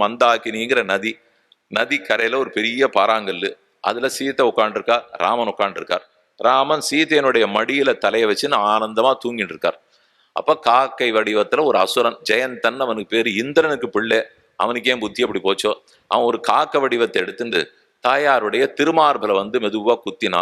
மந்தாகினிங்கிற நதி. நதி கரையில ஒரு பெரிய பாறாங்கல்லு, அதுல சீத்தை உட்காண்டிருக்கா, ராமன் உட்காண்டிருக்கார். ராமன் சீதையனுடைய மடியில தலையை வச்சுன்னு ஆனந்தமா தூங்கிட்டு இருக்கார். அப்ப காக்கை வடிவத்துல ஒரு அசுரன், ஜெயந்தன் அவனுக்கு பேரு, இந்திரனுக்கு பிள்ளை. அவனுக்கு ஏன் புத்தி அப்படி போச்சோ, அவன் ஒரு காக்க வடிவத்தை எடுத்துட்டு தாயாருடைய திருமார்பில வந்து மெதுவா குத்தினா.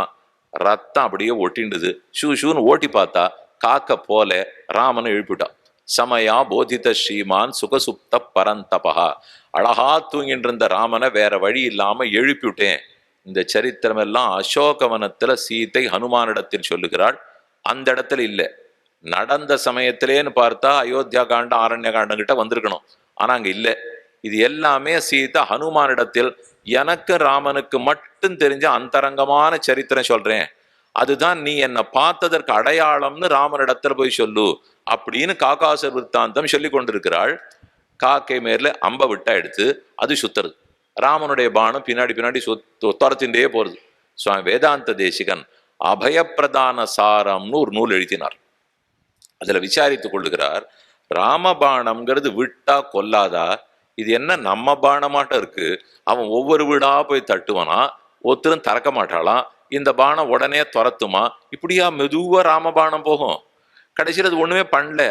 ரத்தம் அப்படியே ஒட்டிண்டுது. ஷூ ஷூன்னு ஓட்டி பார்த்தா காக்க போல ராமனை எழுப்பிட்டான். சமயா போதித ஸ்ரீமான் சுகசுப்த பரந்தபா. அழகா தூங்கிட்டு இருந்த ராமனை வேற வழி இல்லாம எழுப்பிவிட்டேன். இந்த சரித்திரம் எல்லாம் அசோகவனத்துல சீதை ஹனுமானிடத்தில் சொல்லுகிறாள். அந்த இடத்துல இல்லை, நடந்த சமயத்திலேன்னு பார்த்தா அயோத்தியா காண்டம் ஆரண்ய காண்டம் கிட்ட வந்திருக்கணும். ஆனா அங்க இல்லை. இது எல்லாமே சீதா ஹனுமானிடத்தில் எனக்கு ராமனுக்கு மட்டும் தெரிஞ்ச அந்தரங்கமான சரித்திரம் சொல்றேன், அதுதான் நீ என்னை பார்த்ததற்கு அடையாளம்னு ராமனிடத்துல போய் சொல்லு அப்படின்னு காக்காசர் விற்த்தாந்தம் சொல்லி கொண்டிருக்கிறாள். காக்கை மேல அம்ப விட்டா எடுத்து அது சுத்துறது. ராமனுடைய பானம் பின்னாடி பின்னாடி துரத்தின்றே போறது. சுவாமி வேதாந்த தேசிகன் அபயப்பிரதான சாரம்னு ஒரு நூல் எழுதினார். அதுல விசாரித்துக் கொள்ளுகிறார், ராமபாணம்ங்கிறது விட்டா கொல்லாதா, இது என்ன நம்ம பானமாட்டம் இருக்கு, அவன் ஒவ்வொரு வீடா போய் தட்டுவானா, ஒருத்தரும் திறக்க மாட்டாளாம், இந்த பானம் உடனே துரத்துமா, இப்படியா மெதுவா ராமபானம் போகும். கடைசியில் அது ஒண்ணுமே பண்ணல.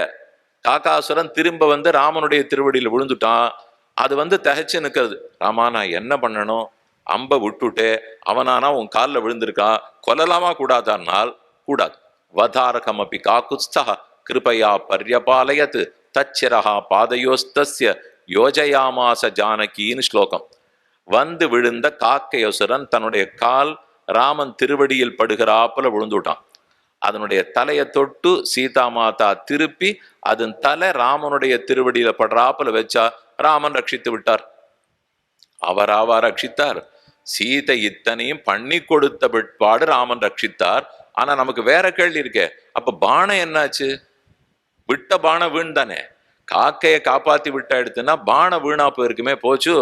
காக்காசுரன் திரும்ப வந்து ராமனுடைய திருவடியில் விழுந்துட்டான். அது வந்து தகைச்சு நிற்கிறது. ராமா நான் என்ன பண்ணணும், அம்ப விட்டுட்டே அவனானா உன் காலில் விழுந்திருக்கா, கொல்லலாமா கூடாதான்னால் கூடாது. வதாரகம் அப்படி காக்குஸ்தா கிருபையா பர்யபாலயத் தச்சிரஹா பாதையோஸ்தஸ்ய யோஜயாமாச ஜானகின்னு ஸ்லோகம். வந்து விழுந்த காக்கையசுரன் தன்னுடைய கால் ராமன் திருவடியில் படுகிறாப்புல விழுந்துட்டான். அதனுடைய தலையை தொட்டு சீதா மாதா திருப்பி அதன் தலை ராமனுடைய திருவடியில படுறாப்புல வச்சா ராமன் ரட்சித்து விட்டார். அவராவா ரட்சித்தார். சீதை இத்தனையும் பண்ணி கொடுத்த பிற்பாடு ராமன் ரட்சித்தார். ஆனா நமக்கு வேற கேள்வி இருக்கே, அப்ப பானம் என்னாச்சு? விட்ட பானம் வீண் தானே. காக்கையை காப்பாத்தி விட்டா எடுத்துன்னா பானம் வீணா போயிருக்குமே, போச்சு.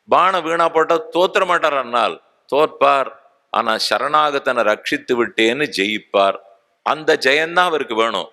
பானம் வீணா போட்டா தோத்துற மாட்டார், அண்ணால் தோற்பார். ஆனா சரணாகத்தனை ரட்சித்து விட்டேன்னு ஜெயிப்பார். அந்த ஜெயந்தான் அவருக்கு வேணும்.